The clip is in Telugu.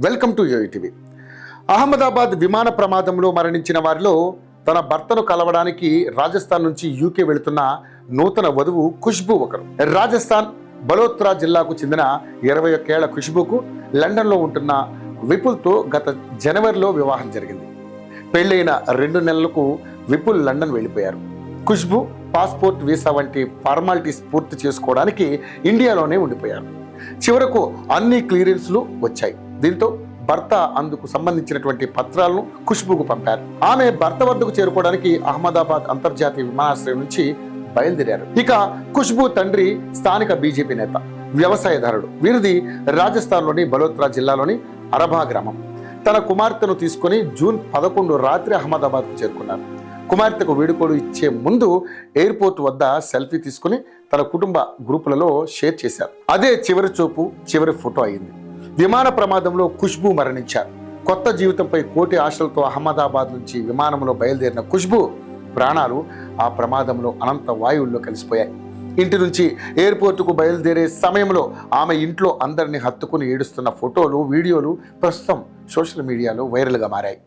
Welcome to UTV. అహ్మదాబాద్ విమాన ప్రమాదంలో మరణించిన వారిలో తన భర్తను కలవడానికి రాజస్థాన్ నుంచి యూకే వెళుతున్న నూతన వధువు ఖుష్బూ ఒకరు. రాజస్థాన్ బలోత్రా జిల్లాకు చెందిన 21 ఏళ్ల ఖుష్బూకు లండన్లో ఉంటున్న విపుల్తో గత జనవరిలో వివాహం జరిగింది. పెళ్లైన 2 నెలలకు విపుల్ లండన్ వెళ్ళిపోయారు. ఖుష్బూ పాస్పోర్ట్, వీసా వంటి ఫార్మాలిటీస్ పూర్తి చేసుకోవడానికి ఇండియాలోనే ఉండిపోయారు. చివరకు అన్ని క్లియరెన్స్లు వచ్చాయి. దీంతో భర్త అందుకు సంబంధించినటువంటి పత్రాలను ఖుష్బూకు పంపారు. ఆమె భర్త వద్దకు చేరుకోవడానికి అహ్మదాబాద్ అంతర్జాతీయ విమానాశ్రయం నుంచి బయలుదేరారు. ఇక ఖుష్బూ తండ్రి స్థానిక బీజేపీ నేత, వ్యవసాయదారుడు. వీరిది రాజస్థాన్లోని బలోత్రా జిల్లాలోని అరబా గ్రామం. తన కుమార్తెను తీసుకుని జూన్ 11 రాత్రి అహ్మదాబాద్కు చేరుకున్నారు. కుమార్తెకు వీడుకోలు ఇచ్చే ముందు ఎయిర్పోర్ట్ వద్ద సెల్ఫీ తీసుకుని తన కుటుంబ గ్రూపులలో షేర్ చేశారు. అదే చివరి చూపు, చివరి ఫోటో అయింది. విమాన ప్రమాదంలో ఖుష్బూ మరణించారు. కొత్త జీవితంపై కోటి ఆశలతో అహ్మదాబాద్ నుంచి విమానంలో బయలుదేరిన ఖుష్బూ ప్రాణాలు ఆ ప్రమాదంలో అనంత వాయువుల్లో కలిసిపోయాయి. ఇంటి నుంచి ఎయిర్పోర్టుకు బయలుదేరే సమయంలో ఆమె ఇంట్లో అందరినీ హత్తుకుని ఏడుస్తున్న ఫోటోలు, వీడియోలు ప్రస్తుతం సోషల్ మీడియాలో వైరల్గా మారాయి.